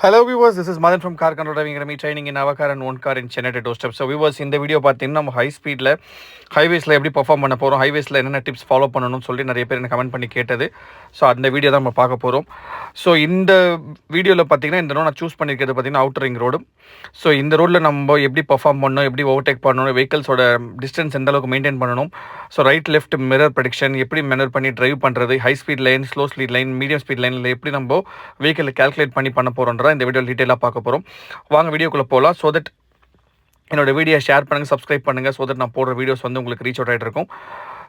Hello viewers, this is Madan from Car Control Driving Academy training in our car and one car in Chennai to doorstep. So viewers, இந்த video பார்த்தீங்கன்னா நம்ம high ஸ்பீடில் ஹைவேஸில் எப்படி perform பண்ண போகிறோம், ஹைவேஸில் என்னென்ன tips follow பண்ணணும்னு சொல்லி நிறைய பேர் என்ன கமெண்ட் பண்ணி கேட்டது. ஸோ அந்த வீடியோ தான் நம்ம பார்க்க போகிறோம். ஸோ இந்த வீடியோவில் பார்த்தீங்கன்னா இந்த நான் சூஸ் பண்ணியிருக்கிறது பார்த்தீங்கன்னா அவுட்டர் ரிங் ரோடு. ஸோ இந்த ரோட்டில் நம்ம எப்படி பர்ஃபார்ம் பண்ணணும், எப்படி ஓவர்டேக் பண்ணணும், வெஹிக்கல்ஸோட டிஸ்டன்ஸ் எந்த அளவுக்கு மெயின்டைன் பண்ணணும், so right left mirror prediction எப்படி மெனர் பண்ணி டிரைவ் பண்ணுறது, high speed line, slow speed line, medium speed லைனில் எப்படி நம்ம வெஹிக்கிள் கால்குலேட் பண்ண போகிறோன்ற இந்த வீடியோ டீட்டெயிலாக பார்க்க போகிறோம். வாங்க வீடியோக்குள்ளே போகலாம். ஸோ தட் என்னோட வீடியோ ஷேர் பண்ணுங்கள், சப்ஸ்கிரைப் பண்ணுங்கள். ஸோ தட் நான் போடுற வீடியோஸ் வந்து உங்களுக்கு ரீச் அவுட் ஆகிட்டு இருக்கும்.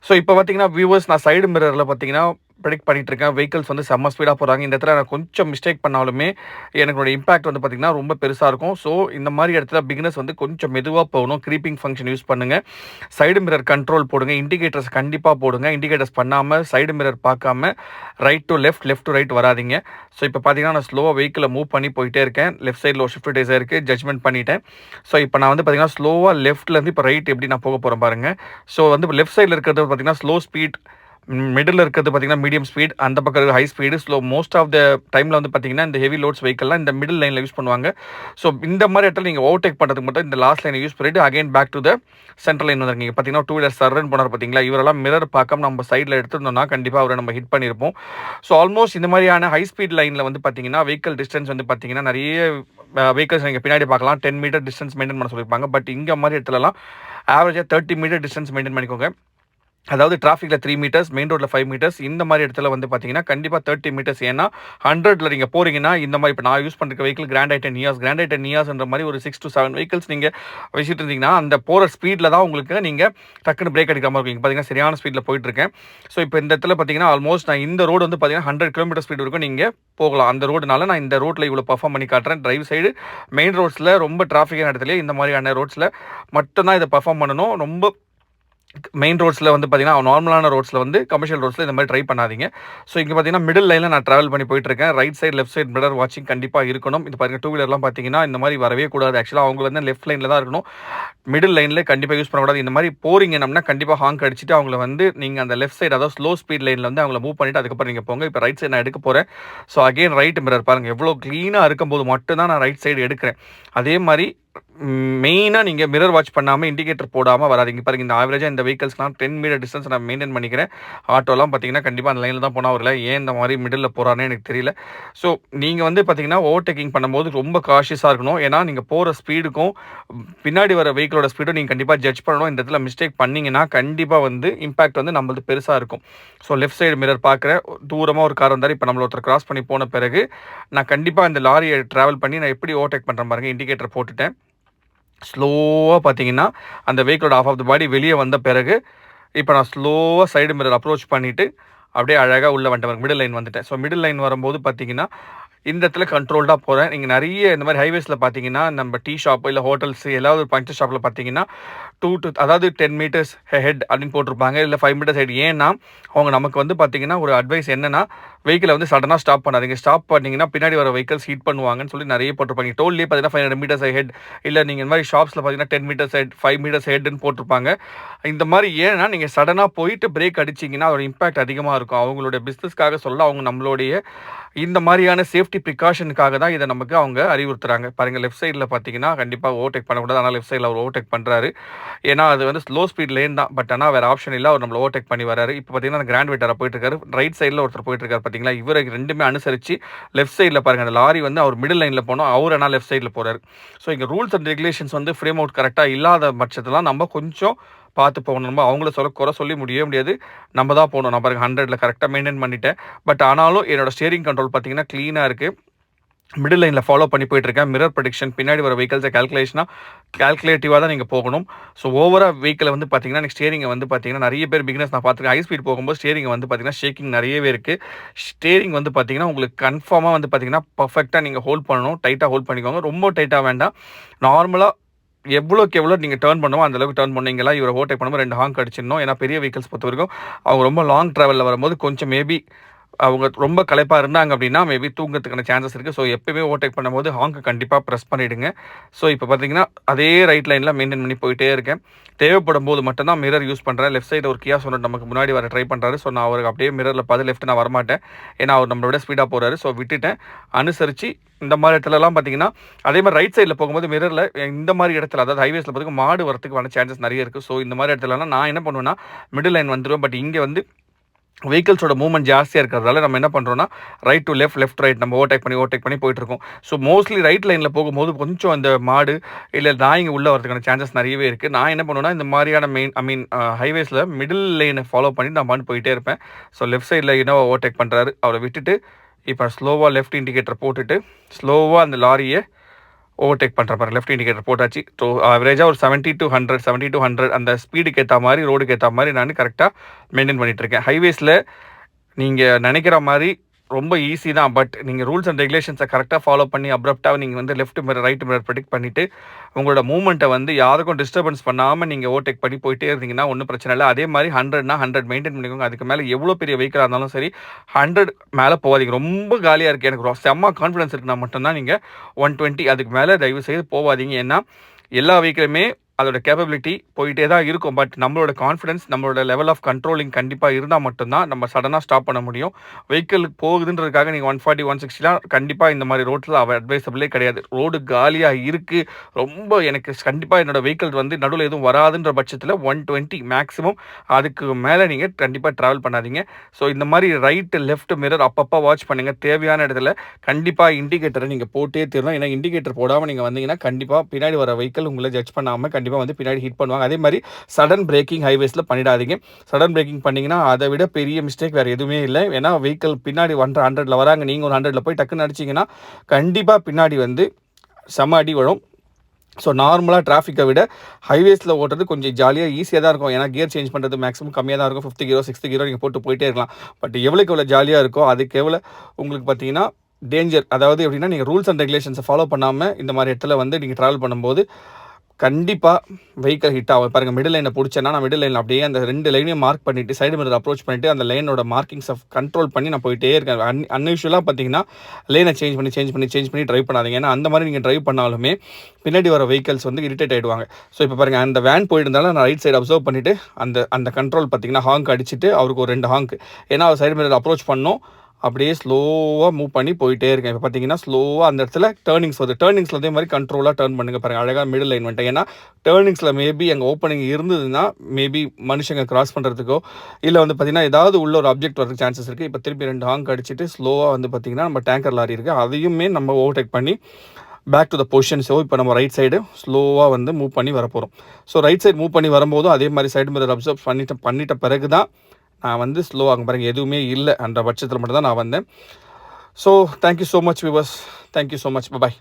ஸோ இப்போ பார்த்தீங்கன்னா வியூவர்ஸ், நான் சைடு மிரரில் பார்த்தீங்கன்னா ப்ரெடிக்ட் பண்ணிட்டு இருக்கேன். வெஹிக்கல்ஸ் வந்து செம்ம ஸ்பீடாக போகிறாங்க. இந்த இடத்துல நான் கொஞ்சம் மிஸ்டேக் பண்ணாலுமே எனக்கு இம்பாக்ட் வந்து பார்த்திங்கன்னா ரொம்ப பெருசாக இருக்கும். ஸோ இந்த மாதிரி இடத்துல பிகினர்ஸ் வந்து கொஞ்சம் மெதுவாக போகணும். க்ரீப்பிங் ஃபங்க்ஷன் யூஸ் பண்ணுங்கள். சைடு மிரர் கண்ட்ரோல் போடுங்க. இண்டிகேட்டர்ஸ் கண்டிப்பாக போடுங்க. இண்டிகேட்டர்ஸ் பண்ணாமல் சைடு மிரர் பார்க்காம right to left, left to right வராதிங்க. ஸோ இப்போ பார்த்தீங்கன்னா நான் ஸ்லோவாக வெஹிக்கிளை மூவ் பண்ணி போயிட்டே இருக்கேன். லெஃப்ட் சைடில் ஒரு ஷிஃப்ட் டேஸாக இருக்குது, ஜட்மெண்ட் பண்ணிட்டேன். ஸோ இப்போ நான் வந்து பார்த்தீங்கன்னா ஸ்லோவாக லெஃப்ட்லேருந்து இப்போ ரைட் எப்படி நான் போக போகிறேன் பாருங்கள். ஸோ வந்து லெஃப்ட் சைடில் இருக்கிறது பார்த்தீங்கன்னா ஸ்லோ ஸ்பீட், மிடில் இருக்கிறது பார்த்தீங்கன்னா மீடியம் ஸ்பீட், அந்த பக்கம் high speed, slow. Most of the டைமில் வந்து பார்த்தீங்கன்னா இந்த ஹெவி லோட்ஸ் வெஹிக்கல்லாம் இந்த மிடில் லைனில் யூஸ் பண்ணுவாங்க. ஸோ இந்த மாதிரி இடத்துல நீங்கள் ஓவர்டேக் பண்ணுறதுக்கு மட்டும் இந்த லாஸ்ட் லைனை யூஸ் பண்ணிட்டு again back to the central line வந்துருக்கீங்க. பார்த்தீங்கன்னா 2 வீலர் சர்ரன் பண்ணார் பார்த்தீங்களா. இவரெல்லாம் மிரர் பார்க்காம நம்ம சைடில் எடுத்துருந்தோம்னா கண்டிப்பாக அவரை நம்ம ஹிட் பண்ணியிருப்போம். ஸோ ஆல்மோஸ்ட் இந்த மாதிரியான ஹை ஸ்பீட் லைனில் வந்து பார்த்தீங்கன்னா வெஹிக்கல் டிஸ்டன்ஸ் வந்து பார்த்தீங்கன்னா நிறைய வெஹிக்கல்ஸ் நீங்கள் பின்னாடி பார்க்கலாம் 10 மீட்டர் டிஸ்டன்ஸ் மெயின்டைன் பண்ண சொல்லியிருப்பாங்க. பட் இங்கே மாதிரி இடத்துலலாம் ஆவரேஜாக 30 மீட்டர் டிஸ்டன்ஸ் மெயின்டைன் பண்ணிக்கோங்க. அதாவது டிராஃபிக்கில் 3 மீட்டர்ஸ், மெயின் ரோட்டில் 5 மீட்டர்ஸ், இந்த மாதிரி இடத்துல வந்து பார்த்தீங்கன்னா கண்டிப்பாக 30 மீட்டர்ஸ். ஏன்னா 100ல் நீங்கள் போகிறீங்கன்னா இந்த மாதிரி இப்போ நான் யூஸ் பண்ணுற வெஹிக்கிள் கிராண்ட் ஐட்டன் நியாஸ்ன்ற மாதிரி ஒரு 6 to 7 வெஹிக்கிள்ஸ் நீங்கள் வச்சுட்டு இருந்தீங்கன்னா அந்த போகிற ஸ்பீடில் தான் உங்களுக்கு நீங்கள் டக்குன்னு பிரேக் அடிக்காமல் இருக்கீங்க. பார்த்தீங்கன்னா சரியான ஸ்பீடில் போயிட்டுருக்கேன். ஸோ இப்போ இந்த இடத்துல பார்த்தீங்கன்னா ஆல்மோஸ்ட் நான் இந்த ரோடு வந்து பார்த்தீங்கன்னா 100 கிலோமீட்டர் ஸ்பீடு வரைக்கும் நீங்கள் போகலாம். அந்த ரோடுனால நான் இந்த ரோட்டில் இவ்வளோ பர்ஃபார்ம் பண்ணி காட்டுறேன். டிரைவ் சைடு மெயின் ரோட்ஸில் ரொம்ப டிராஃபிக்கான இடத்துல இந்த மாதிரியான ரோட்ஸில் மட்டும்தான் இதை பர்ஃபார்ம் பண்ணணும். ரொம்ப மெயின் ரோட்ஸில் வந்து பார்த்தீங்கன்னா நார்மலான ரோட்ஸில் வந்து கமர்ஷியல் ரோட்ஸில் இந்த மாதிரி ட்ரை பண்ணாதீங்க. ஸோ இங்கே பார்த்தீங்கன்னா மிடில் லைனில் நான் ட்ராவல் பண்ணி போயிட்டுருக்கேன். Right side left side mirror வாட்சிங் கண்டிப்பாக இருக்கணும். இது பாருங்கள், 2 வீலர்லாம் பார்த்தீங்கன்னா இந்த மாதிரி வரவே கூடாது. ஆக்சுவலாக அவங்க வந்து லெஃப்ட் லைனில் தான் இருக்கணும், மிடில் லைனில் கண்டிப்பாக யூஸ் பண்ணக்கூடாது. இந்த மாதிரி போறீங்கன்னா கண்டிப்பாக ஹாங்க் அடிச்சுட்டு அவங்கள வந்து நீங்கள் அந்த லெஃப்ட் சைடு, அதாவது ஸ்லோ ஸ்பீட் லைனில் வந்து அவங்கள மூவ் பண்ணிவிட்டு அதுக்கப்புறம் நீங்கள் போங்க. இப்போ ரைட் சைடு நான் எடுக்க போகிறேன். ஸோ அகெயின் ரைட் மிரர் பாருங்கள், எவ்வளோ க்ளீனாக இருக்கும்போது மட்டும்தான் நான் ரைட் சைடு எடுக்கிறேன். அதே மாதிரி மெயினாக நீங்கள் மிரர் வாட்ச் பண்ணாமல் இண்டிகேட்டர் போடாமல் வராதிங்க. பாருங்கள், இந்த ஆவரேஜாக இந்த வெஹிக்கல்ஸ்லாம் 10 மீட்டர் டிஸ்டன்ஸ் நான் மெயின்டைன் பண்ணிக்கிறேன். ஆட்டோலாம் பார்த்தீங்கன்னா கண்டிப்பாக அந்த லைனில் தான் போனால் வரல. ஏன் இந்த மாதிரி மிடில் போகிறானே எனக்கு தெரியல. ஸோ நீங்கள் வந்து பார்த்தீங்கன்னா ஓவர்டேக்கிங் பண்ணும்போது ரொம்ப காஷியஸாக இருக்கணும். ஏன்னா நீங்கள் போகிற ஸ்பீடுக்கும் பின்னாடி வர வெஹிக்கிளோட ஸ்பீடும் நீங்கள் கண்டிப்பாக ஜட்ஜ் பண்ணணும். இந்த இடத்துல மிஸ்டேக் பண்ணிங்கன்னா கண்டிப்பாக வந்து இம்பாக்ட் வந்து நம்மளுக்கு பெருசாக இருக்கும். ஸோ லெஃப்ட் சைடு மிரர் பார்க்குறேன், தூரமாக ஒரு கார் வந்தார். இப்போ நம்மள ஒருத்தர் கிராஸ் பண்ணி போன பிறகு நான் கண்டிப்பாக இந்த லாரியை ட்ராவல் பண்ணி நான் எப்படி ஓவர்டேக் பண்ணுறேன் பாருங்கள். இண்டிகேட்டர் போட்டுட்டேன். ஸ்லோவாக பார்த்தீங்கன்னா அந்த வெஹிக்கிளோட ஆஃப் ஆஃப் த பாடி வெளியே வந்த பிறகு இப்போ நான் ஸ்லோவாக சைடு மிரர் அப்ரோச் பண்ணிவிட்டு அப்படியே அழகாக உள்ளே வந்துட்டேன். மிடில் லைன் வந்துட்டேன். ஸோ மிடில் லைன் வரும்போது பார்த்தீங்கன்னா இந்த இடத்துல கண்ட்ரோல்டாக போகிறேன். நீங்கள் நிறைய இந்த மாதிரி ஹைவேஸில் பார்த்தீங்கன்னா நம்ம டீ ஷாப்பு இல்லை ஹோட்டல்ஸ் ஏதாவது ஒரு பஞ்சர் ஷாப்பில் பார்த்தீங்கன்னா 2 to அதாவது 10 மீட்டர்ஸ் ஹெட் அப்படின்னு போட்டிருப்பாங்க, இல்லை 5 மீட்டர்ஸ் ஹெட். ஏன்னா அவங்க நமக்கு வந்து பார்த்தீங்கன்னா ஒரு அட்வைஸ் என்னென்னா வெஹிக்கிளை வந்து சடனாக ஸ்டாப் பண்ணாதீங்க. ஸ்டாப் பண்ணிங்கன்னா பின்னாடி வர வெஹிக்கல்ஸ் ஹீட் பண்ணுவாங்கன்னு சொல்லி நிறைய போட்டிருப்பாங்க. டோல்லேயே பார்த்தீங்கன்னா 500 மீட்டர்ஸ் ஹெட், இல்லை நீங்கள் இந்த மாதிரி ஷாப்ஸில் பார்த்தீங்கன்னா 10 மீட்டர்ஸ் ஹெட், 5 மீட்டர்ஸ் ஹெட்னு போட்டிருப்பாங்க. இந்த மாதிரி ஏன்னா நீங்கள் சடனாக போயிட்டு பிரேக் அடிச்சிங்கன்னா அதோட இம்பாக்ட் அதிகமாக இருக்கும். அவங்களுடைய பிஸ்னஸ்க்காக சொல்ல அவங்க நம்மளுடைய இந்த மாதிரியான சேஃப்டி ப்ரிகாஷனுக்காக தான் இதை நமக்கு அவங்க அறிவுறுத்துறாங்க. பாருங்கள், லெஃப்ட் சைடில் பார்த்தீங்கன்னா கண்டிப்பாக ஓவர்டேக் பண்ணக்கூடாது. ஆனால் லெஃப்ட் சைடில் அவர் ஓவர்டேக் பண்ணுறாரு. ஏன்னா அது வந்து ஸ்லோ ஸ்பீட் லேன் தான். பட் ஆனால் வேறு ஆப்ஷன் இல்லை, அவர் நம்மளை ஓவர்டேக் பண்ணி வராரு. இப்போ பார்த்தீங்கன்னா கிராண்ட் வெயிட்டராக போயிட்டுருக்காரு. ரைட் சைடில் ஒருத்தர் போயிட்டுருக்காரு பார்த்தீங்களா. இவரை ரெண்டுமே அனுசரித்து லெஃப்ட் சைடில் பாருங்கள், அந்த லாரி வந்து அவர் மிடில் லைனில் போனோம், அவர் ஆனால் லெஃப்ட் சைடில் போகிறார். ஸோ இங்கே ரூல்ஸ் அண்ட் ரெகுலேஷன்ஸ் வந்து ஃப்ரேம் அவுட் கரெக்டாக இல்லாத பட்சத்தில் நம்ம கொஞ்சம் பார்த்து போகணும். நம்ம அவங்கள குறை சொல்லி முடியாது, நம்ம தான் போகணும். நான் பாருங்கள் 100ல் கரெக்டாக மெயின்டைன் பண்ணிட்டேன். பட் ஆனாலும் என்னோடய ஸ்டியரிங் கண்ட்ரோல் பார்த்தீங்கன்னா க்ளீனாக இருக்குது. மிடில் லைனில் ஃபாலோ பண்ணி போயிட்டுருக்கேன். மிரர் ப்ரெடிக்ஷன், பின்னாடி வர வெஹிக்கல்ஸை கால்குலேட்டிவாக தான் நீங்கள் போகணும். ஸோ ஓவராக வெஹிக்கில் வந்து பார்த்தீங்கன்னா எனக்கு ஸ்டியரிங்கை வந்து பார்த்தீங்கன்னா நிறைய பேர் பிகினர்ஸ் நான் பார்த்துருக்கேன். ஹை ஸ்பீட் போகும்போது ஸ்டியரிங்கை வந்து பார்த்தீங்கன்னா ஷேக்கிங் நிறையவே இருக்குது. ஸ்டியரிங் வந்து பார்த்தீங்கன்னா உங்களுக்கு கன்ஃபார்மாக வந்து பார்த்தீங்கன்னா பர்ஃபெக்டாக நீங்கள் ஹோல்ட் பண்ணணும். டைட்டாக ஹோல்ட் பண்ணிக்கோங்க, ரொம்ப டைட்டாக வேண்டாம். நார்மலாக எவ்வளோக்கு எவ்வளோ நீங்கள் டர்ன் பண்ணுவோம் அந்தளவுக்கு டர்ன் பண்ணீங்களா. இவரை ஓவர்டேக் பண்ணும்போது 2 ஹாங்க் அடிச்சிடணும். ஏன்னா பெரிய வெஹிக்கல்ஸ் பொறுத்த வரைக்கும் அவங்க ரொம்ப லாங் ட்ராவலில் வரும்போது கொஞ்சம் மேபி அவங்க ரொம்ப களைப்பாக இருந்தாங்க அப்படின்னா மேபி தூங்கறதுக்கான சான்சஸ் இருக்குது. ஸோ எப்பயுமே ஓவர்டேக் பண்ணும்போது ஹாங்க்கு கண்டிப்பாக ப்ரெஸ் பண்ணிவிடுங்க. ஸோ இப்போ பார்த்தீங்கன்னா அதே ரைட் லைனில் மெயின்டைன் பண்ணி போயிட்டே இருக்கேன். தேவைப்படும் போது மட்டும்தான் மிரர் யூஸ் பண்ணுறேன். லெஃப்ட் சைடு ஒரு கியா சொன்னட் நமக்கு முன்னாடி வர ட்ரை பண்ணுறாரு. ஸோ நான் அவருக்கு அப்படியே மிரரில் பார்த்து லெஃப்ட் நான் வரமாட்டேன். ஏன்னா அவர் நம்மளோட ஸ்பீடாக போகிறாரு. ஸோ விட்டுட்டேன். அனுசரித்து இந்த மாதிரி இடத்துலலாம் பார்த்தீங்கன்னா அதே மாதிரி ரைட் சைடில் போகும்போது மிரரில் இந்த மாதிரி இடத்துல அதாவது ஹைவேஸில் பார்த்திங்கன்னா மாடு வரத்துக்கான சான்சஸ் நிறைய இருக்குது. ஸோ இந்த மாதிரி இடத்துலலாம் நான் என்ன பண்ணுவேன்னா மிடில் லைன் வந்துடுவேன். பட் இங்கே வந்து வெஹிக்கிள்ஸோட மூவ்மெண்ட் ஜாஸ்தியாக இருக்கிறதால நம்ம என்ன பண்ணுறோன்னா ரைட் டு லெஃப்ட் ரைட் நம்ம ஓவர்டேக் பண்ணி போயிட்டுருக்கோம். ஸோ மோஸ்ட்லி ரைட் லைனில் போகும்போது கொஞ்சம் அந்த மாடு இல்லை நாய்ங்க உள்ளே வரதுக்கான சான்சஸ் நிறையவே இருக்குது. நான் என்ன பண்ணுவேன்னா இந்த மாதிரியான ஹைவேஸில் மிடில் லைனை ஃபாலோ பண்ணி நான் பாட்டு போயிட்டே இருப்பேன். ஸோ லெஃப்ட் சைடில் என்னவோ ஓவர்டேக் பண்ணுறாரு. அவரை விட்டுட்டு இப்போ ஸ்லோவாக லெஃப்ட் இண்டிகேட்டர் போட்டுட்டு ஸ்லோவாக அந்த லாரியை ஓவர்டேக் பண்ணுற பாரு. லெஃப்ட் இண்டிகேட்டர் போட்டாச்சு. ஸோ ஆவரேஜாக ஒரு 70 to 100 அந்த ஸ்பீடுக்கு ஏற்ற மாதிரி ரோடுக்கு ஏற்ற மாதிரி நான் கரெக்டாக மெயின்டைன் பண்ணிகிட்ருக்கேன். ஹைவேஸில் நீங்கள் நினைக்கிற மாதிரி ரொம்ப ஈஸி தான். பட் நீங்கள் ரூல்ஸ் அண்ட் ரெகுலேஷன்ஸை கரெக்டாக ஃபாலோ பண்ணி அப்ரப்டாக நீங்கள் வந்து left mirror right mirror predict பண்ணிவிட்டு உங்களோட மூவ்மெண்ட்டை வந்து யாருக்கும் டிஸ்டர்பன்ஸ் பண்ணாமல் நீங்கள் ஓவர்டேக் பண்ணி போயிட்டே இருந்தீங்கன்னா ஒன்றும் பிரச்சனை இல்லை. அதே மாதிரி 100னா 100 மெயின்டைன் பண்ணிக்கோங்க. அதுக்கு மேலே எவ்வளோ பெரிய வெஹிக்கிளாக இருந்தாலும் சரி 100 மேலே போகாதீங்க. ரொம்ப காலியாக இருக்குது எனக்கு செம்ம கான்ஃபிடன்ஸ் இருக்குன்னா மட்டும்தான் நீங்கள் 120 அதுக்கு மேலே தயவு செய்து போகாதீங்க. ஏன்னா எல்லா வெஹிக்கிளுமே அதோட கேப்பபிலிட்டி போயிட்டே தான் இருக்கும். பட் நம்மளோட கான்ஃபிடன்ஸ் நம்மளோட லெவல் ஆஃப் கண்ட்ரோலிங் கண்டிப்பாக இருந்தால் மட்டும்தான் நம்ம சடனாக ஸ்டாப் பண்ண முடியும். வெஹிக்கிளுக்கு போகுதுன்றதுக்காக நீங்கள் 140 160லாம் கண்டிப்பாக இந்த மாதிரி ரோட்டில் அட்வைசபிளே கிடையாது. ரோடு காலியாக இருக்குது ரொம்ப எனக்கு கண்டிப்பாக என்னோடய வெஹிக்கிள் வந்து நடுவில் எதுவும் வராதுன்ற பட்சத்தில் 120 மேக்ஸிமம். அதுக்கு மேலே நீங்கள் கண்டிப்பாக ட்ராவல் பண்ணாதீங்க. ஸோ இந்த மாதிரி ரைட்டு லெஃப்ட் மிரர் அப்பப்போ வாட்ச் பண்ணுங்கள். தேவையான இடத்துல கண்டிப்பாக இண்டிகேட்டரை நீங்கள் போட்டே தரணும். ஏன்னா இண்டிகேட்டர் போடாமல் நீங்கள் வந்தீங்கன்னா கண்டிப்பாக பின்னாடி வர வெஹிக்கிள் உங்களை ஜட்ஜ் பண்ணாமல் கண்டிப்பாக வந்து பின்னாடி ஹிட் பண்ணுவாங்க. அதே மாதிரி சடன் பிரேக்கிங் ஹைவேஸில் பண்ணிடாதீங்க. சடன் பிரேக்கிங் பண்ணிங்கன்னா அதை விட பெரிய மிஸ்டேக் வேறு எதுவுமே இல்லை. ஏன்னா வெஹிக்கிள் பின்னாடி 100ல் வராங்க, நீங்கள் ஒரு 100ல் போய் டக்குன்னு அடிச்சிங்கன்னா கண்டிப்பாக பின்னாடி வந்து செம அடி வரும். ஸோ நார்மலாக டிராஃபிக்கை விட ஹைவேஸில் ஓட்டுறது கொஞ்சம் ஜாலியாக ஈஸியாக தான் இருக்கும். ஏன்னா கியர் சேஞ்ச் பண்ணுறது மேக்ஸிமம் கம்மியாக தான் இருக்கும். 5th கியரோ 6th கியரோ நீங்கள் போட்டு போயிட்டே இருக்கலாம். பட் எவ்வளோ ஜாலியாக இருக்கோ அதுக்கு எவ்வளோ உங்களுக்கு பார்த்தீங்கன்னா டேஞ்சர். அதாவது எப்படின்னா நீங்கள் ரூல்ஸ் அண்ட் ரெகுலேஷன்ஸை ஃபாலோ பண்ணாமல் இந்த மாதிரி இடத்துல வந்து நீங்கள் ட்ராவல் பண்ணும்போது கண்டிப்பாக வெஹிக்கிள் ஹிட் ஆகும். பாருங்கள் மிடில் லைனை பிடிச்சேன்னா நான் மிடில் லைனில் அப்படியே அந்த 2 லைனையும் மார்க் பண்ணிவிட்டு சைடு மிரர் அப்ரோச் பண்ணிவிட்டு அந்த லைனோட மார்க்கிங்ஸை கண்ட்ரோல் பண்ணி நான் போயிட்டே இருக்கேன். அன்யூஷுவலாக பார்த்தீங்கன்னா லைனை சேஞ்ச் பண்ணி ட்ரைவ் பண்ணாதீங்க. ஏன்னா அந்த மாதிரி நீங்கள் ட்ரைவ் பண்ணாலுமே பின்னாடி வர வெஹிக்கிள்ஸ் வந்து இரிட்டேட் ஆகிடுவாங்க. ஸோ இப்போ பாருங்கள் அந்த வேன் போயிருந்தாலும் நான் ரைட் சைடு அப்சர்வ் பண்ணிவிட்டு அந்த கண்ட்ரோல் பார்த்தீங்கன்னா ஹாங்க் அடிச்சுட்டு அவருக்கு ஒரு 2 ஹாங்க். ஏன்னா அவர் சைடு மிரர் அப்ரோச் பண்ணோம் அப்படியே ஸ்லோவாக மூவ் பண்ணி போயிட்டே இருக்கேன். இப்போ பார்த்தீங்கன்னா ஸ்லோவாக அந்த இடத்துல டேர்னிங்ஸ் வருது. டேர்னிங்ஸில் அதே மாதிரி கண்ட்ரோலாக டேர்ன் பண்ணுங்கள். பாருங்கள் அழகாக மிடில் லைன் வந்துட்டேன். ஏன்னா டேர்னிங்ஸில் மேபி அங்கே ஓப்பனிங் இருந்ததுன்னா மேபி மனுஷங்க கிராஸ் பண்ணுறதுக்கோ இல்லை வந்து பார்த்திங்கன்னா ஏதாவது உள்ள ஒரு ஆப்ஜெக்ட் வரதுக்கு சான்சஸ் இருக்குது. இப்போ திருப்பி 2 ஹாங்க் அடிச்சுட்டு ஸ்லோவாக வந்து பார்த்திங்கன்னா நம்ம டேங்கர் லாரி இருக்குது அதையுமே நம்ம ஓவர்டேக் பண்ணி back to the position. So இப்போ நம்ம ரைட் சைடு ஸ்லோவாக வந்து மூவ் பண்ணி வரப்போகிறோம். ஸோ ரைட் சைடு மூவ் பண்ணி வரும்போதும் அதே மாதிரி சைடு மிரர் அப்சர்வ் பண்ணிட்ட பிறகு தான் நான் வந்து ஸ்லோவாக பாருங்கள் எதுவுமே இல்லை அந்த பட்சத்தில் மட்டும் தான் நான் வந்தேன். So thank you so much viewers. Thank you so much. பாய்.